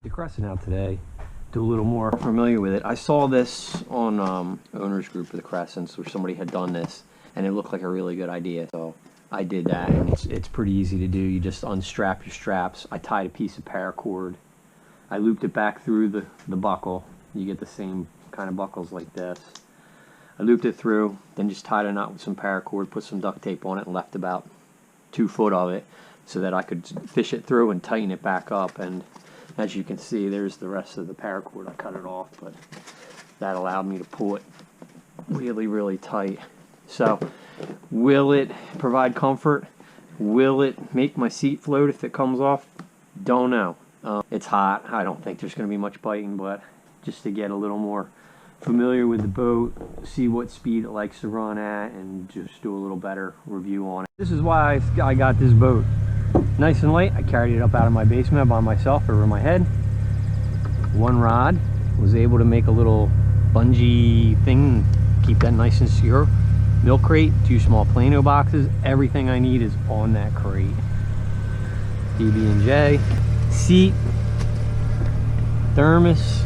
The Crescent out today, do a little more familiar with it. I saw this on owners group of the Crescents where somebody had done this and it looked like a really good idea, so I did that, and it's pretty easy to do. You just unstrap your straps. I tied a piece of paracord, I looped it back through the buckle. You get the same kind of buckles like this. I looped it through, then just tied a knot with some paracord, put some duct tape on it, and left about 2 foot of it so that I could fish it through and tighten it back up. And as you can see, there's the rest of the paracord. I cut it off, but that allowed me to pull it really, really tight. So, will it provide comfort? Will it make my seat float if it comes off? Don't know. It's hot. I don't think there's going to be much biting, but just to get a little more familiar with the boat, see what speed it likes to run at, and just do a little better review on it. This is why I got this boat. Nice and light. I carried it up out of my basement by myself over my head. One rod. Was able to make a little bungee thing, keep that nice and secure. Milk crate, 2 small Plano boxes. Everything I need is on that crate. PB&J, seat, thermos,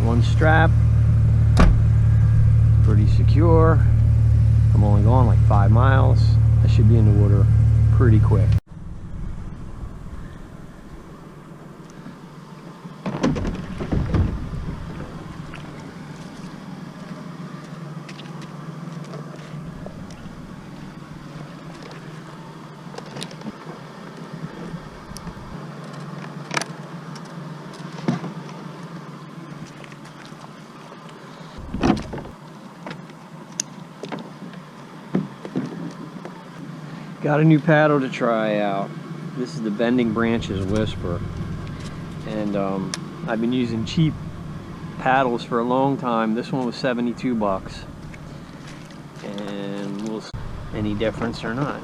1 strap. Pretty secure. I'm only going like 5 miles. I should be in the water pretty quick. Got a new paddle to try out. This is the Bending Branches Whisper, and I've been using cheap paddles for a long time. This one was 72 bucks, and we'll see any difference or not.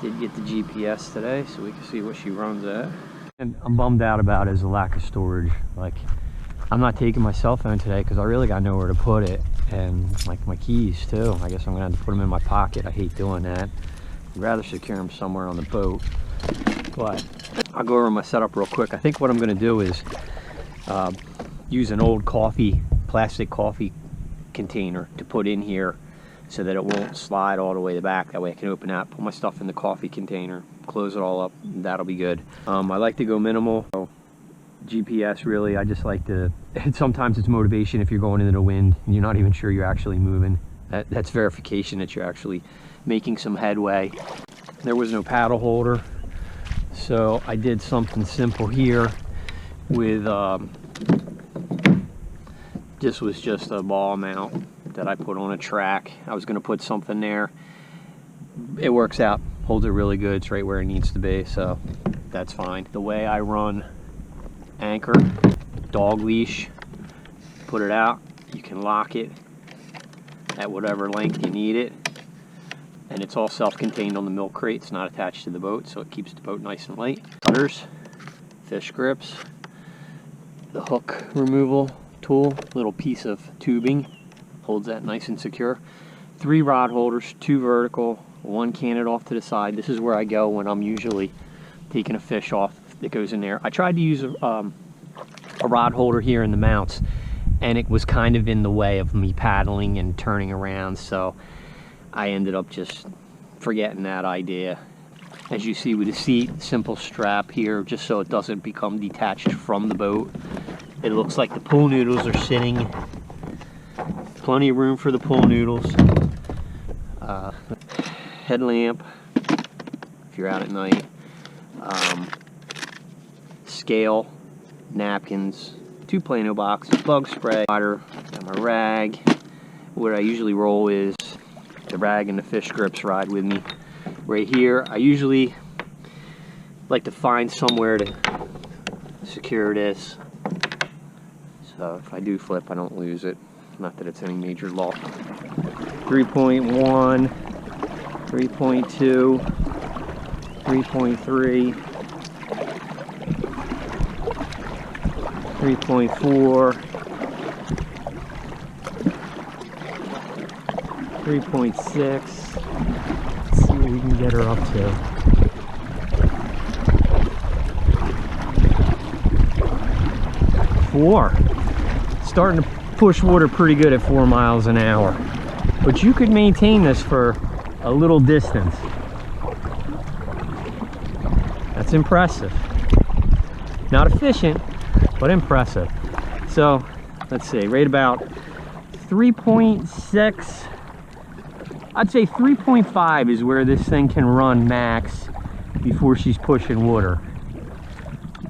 Did get the GPS today so we can see what she runs at. And I'm bummed out about is the lack of storage. Like, I'm not taking my cell phone today because I really got nowhere to put it, and like my keys too. I guess I'm gonna have to put them in my pocket. I hate doing that. I'd rather secure them somewhere on the boat, but I'll go over my setup real quick. I think what I'm going to do is use an old plastic coffee container to put in here so that it won't slide all the way to the back. That way I can open that, put my stuff in the coffee container, close it all up, and that'll be good. I like to go minimal. So GPS, really, I just like to, and sometimes it's motivation if you're going into the wind and you're not even sure you're actually moving. That's verification that you're actually making some headway. There was no paddle holder, so I did something simple here with this was just a ball mount that I put on a track. I was going to put something there. It works out, holds it really good. It's right where it needs to be, so that's fine. The way I run anchor, dog leash, put it out, you can lock it at whatever length you need it, and it's all self-contained on the milk crate. It's not attached to the boat, so it keeps the boat nice and light. Cutters, fish grips, the hook removal tool, little piece of tubing, holds that nice and secure. 3 rod holders, 2 vertical, 1 canted off to the side. This is where I go when I'm usually taking a fish off that goes in there. I tried to use a rod holder here in the mounts, and it was kind of in the way of me paddling and turning around, so I ended up just forgetting that idea. As you see with the seat, simple strap here just so it doesn't become detached from the boat. It looks like the pool noodles are sitting. Plenty of room for the pool noodles. Headlamp if you're out at night. Scale, napkins, 2 Plano boxes, bug spray, water, and my rag. What I usually roll is the rag and the fish grips ride with me. Right here, I usually like to find somewhere to secure this, so if I do flip, I don't lose it. Not that it's any major loss. 3.1, 3.2, 3.3, 3.4, 3.6. Let's see what we can get her up to. 4. Starting to push water pretty good at 4 miles an hour. But you could maintain this for a little distance. That's impressive. Not efficient, but impressive. So, let's see, right about 3.6. I'd say 3.5 is where this thing can run max before she's pushing water.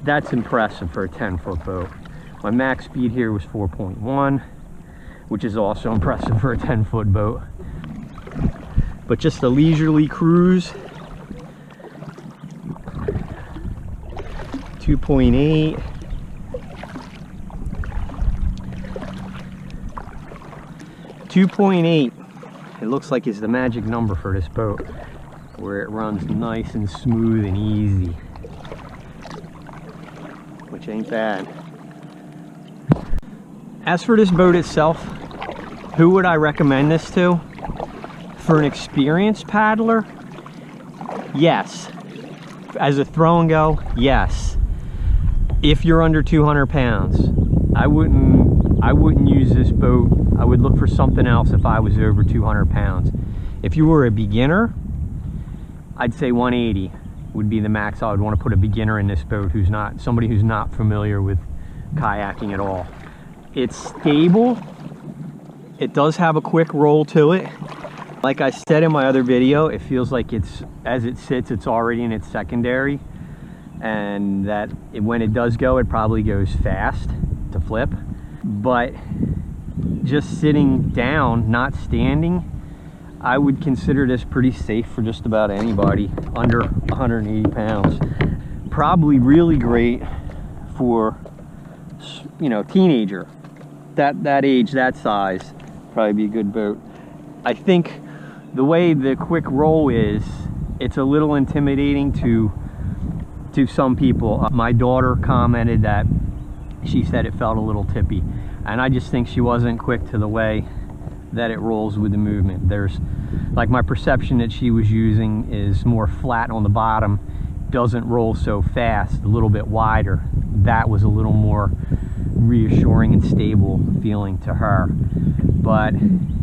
That's impressive for a 10-foot boat. My max speed here was 4.1, which is also impressive for a 10-foot boat. But just a leisurely cruise. 2.8. 2.8. It looks like it's the magic number for this boat, where it runs nice and smooth and easy, which ain't bad. As for this boat itself, who would I recommend this to? For an experienced paddler, yes. As a throw and go, yes. If you're under 200 pounds, I wouldn't use this boat. I would look for something else if I was over 200 pounds. If you were a beginner, I'd say 180 would be the max. I would want to put a beginner in this boat who's not somebody who's not familiar with kayaking at all. It's stable. It does have a quick roll to it. Like I said in my other video, it feels like as it sits, it's already in its secondary, and that when it does go, it probably goes fast to flip. But just sitting down, not standing, I would consider this pretty safe for just about anybody under 180 pounds. Probably really great for, you know, teenager. That age, that size, probably be a good boat. I think the way the quick roll is, it's a little intimidating to some people. My daughter commented that she said it felt a little tippy, and I just think she wasn't quick to the way that it rolls with the movement. There's, like, my perception that she was using is more flat on the bottom, doesn't roll so fast, a little bit wider. That was a little more reassuring and stable feeling to her. But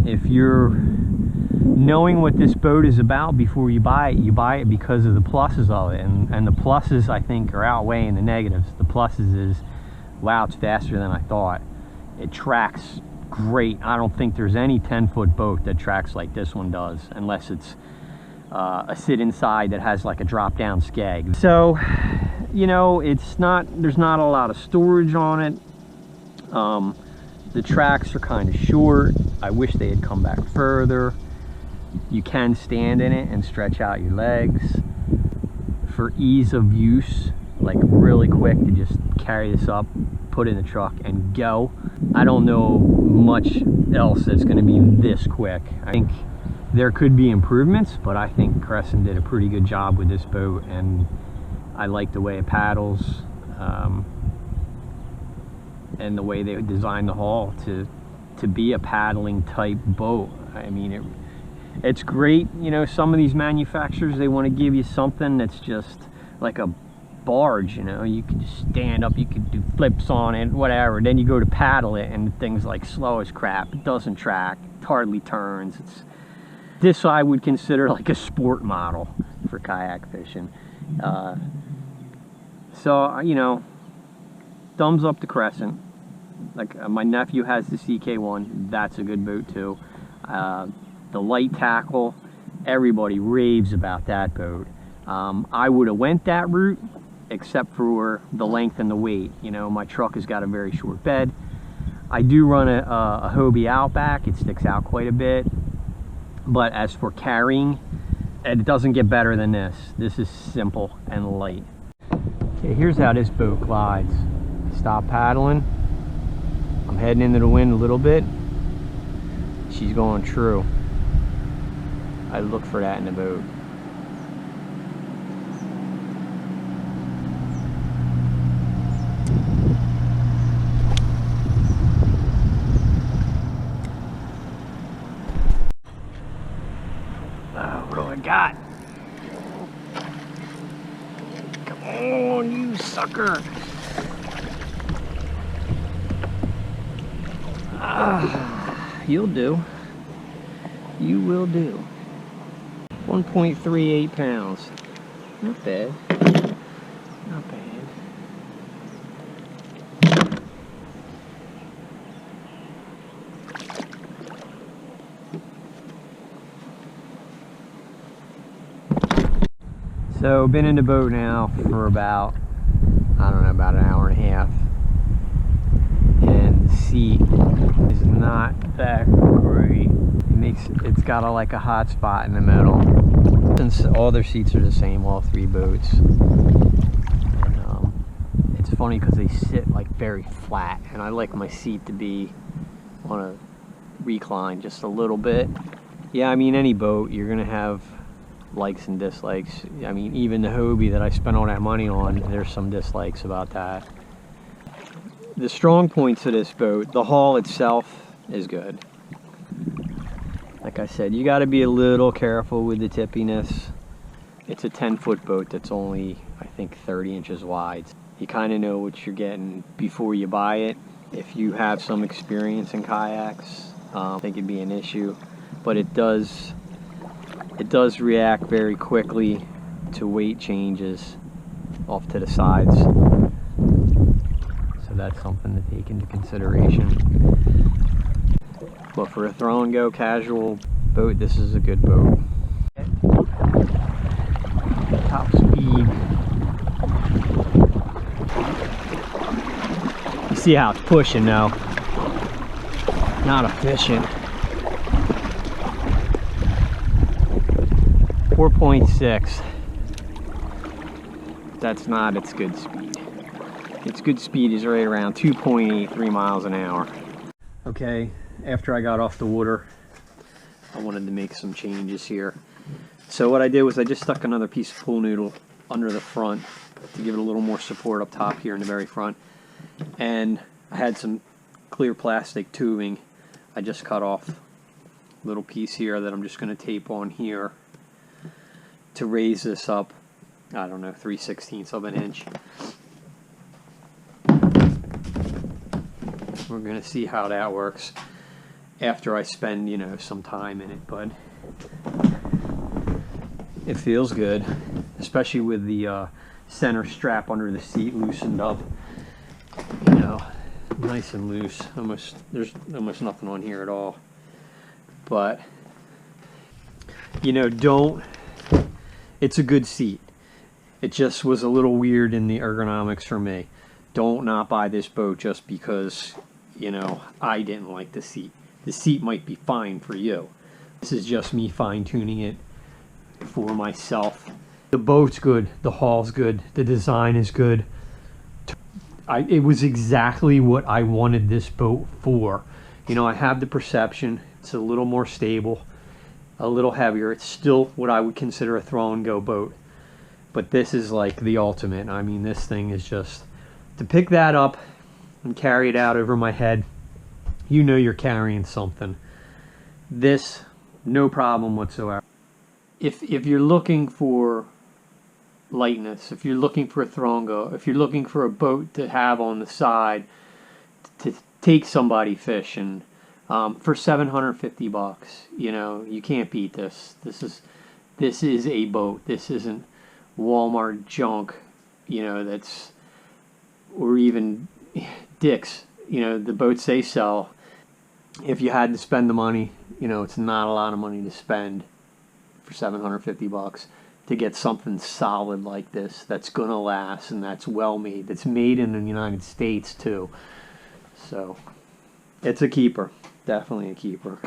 if you're knowing what this boat is about before you buy it because of the pluses of it, and the pluses, I think, are outweighing the negatives. The pluses is, wow, it's faster than I thought. It tracks great. I don't think there's any 10-foot boat that tracks like this one does, unless it's a sit inside that has like a drop down skeg. So, you know, there's not a lot of storage on it. The tracks are kind of short. I wish they had come back further. You can stand in it and stretch out your legs. For ease of use, like really quick to just carry this up, put it in the truck and go. I don't know much else that's going to be this quick. I think there could be improvements, but I think Crescent did a pretty good job with this boat, and I like the way it paddles, and the way they designed the hull to be a paddling type boat. I mean, it's great. You know, some of these manufacturers, they want to give you something that's just like a barge, you know, you can just stand up, you could do flips on it, whatever. Then you go to paddle it and the thing's like slow as crap. It doesn't track, it hardly turns. This I would consider like a sport model for kayak fishing. So, you know, thumbs up to Crescent. Like my nephew has the CK1, that's a good boat too. The light tackle, everybody raves about that boat. I would have went that route, except for the length and the weight. You know, my truck has got a very short bed. I do run a Hobie Outback. It sticks out quite a bit. But as for carrying, it doesn't get better than this. This is simple and light. Okay, here's how this boat glides. Stop paddling. I'm heading into the wind a little bit. She's going true. I look for that in the boat. What do I got? Come on, you sucker. you'll do. You will do. 1.38 pounds. Not bad. Not bad. So, been in the boat now for about, I don't know, about an hour and a half. And the seat is not that great. It's got like a hot spot in the middle. Since all their seats are the same, all three boats. And it's funny because they sit like very flat, and I like my seat to be on a recline just a little bit. Yeah, I mean, any boat, you're gonna have likes and dislikes. I mean, even the Hobie that I spent all that money on, there's some dislikes about that. The strong points of this boat, the hull itself is good. Like I said, you got to be a little careful with the tippiness. It's a 10-foot boat that's only, I think, 30 inches wide. You kind of know what you're getting before you buy it. If you have some experience in kayaks, I think it'd be an issue. But it does react very quickly to weight changes off to the sides. So that's something to take into consideration. But for a throw and go casual boat, this is a good boat. Top speed. You see how it's pushing now. Not efficient. 4.6. That's not its good speed. Its good speed is right around 2.83 miles an hour. Okay, after I got off the water, I wanted to make some changes here. So what I did was I just stuck another piece of pool noodle under the front to give it a little more support up top here in the very front. And I had some clear plastic tubing. I just cut off a little piece here that I'm just going to tape on here to raise this up, I don't know, 3/16 of an inch. We're going to see how that works after I spend, you know, some time in it, but it feels good, especially with the center strap under the seat loosened up, you know, nice and loose. There's almost nothing on here at all. But, you know, it's a good seat. It just was a little weird in the ergonomics for me. Don't not buy this boat just because, you know, I didn't like the seat. The seat might be fine for you. This is just me fine-tuning it for myself. The boat's good, the hull's good, the design is good. It was exactly what I wanted this boat for. You know, I have the perception, it's a little more stable, a little heavier. It's still what I would consider a throw and go boat. But this is like the ultimate. I mean, this thing is just, to pick that up and carry it out over my head, you know you're carrying something. This, no problem whatsoever. If you're looking for lightness, if you're looking for a throw and go, if you're looking for a boat to have on the side to take somebody fishing, for $750, you know, you can't beat this. This is a boat. This isn't Walmart junk, you know, that's, or even Dick's, you know, the boats they sell. If you had to spend the money, you know, it's not a lot of money to spend for $750 to get something solid like this that's gonna last and that's well made, that's made in the United States too. So it's a keeper, definitely a keeper.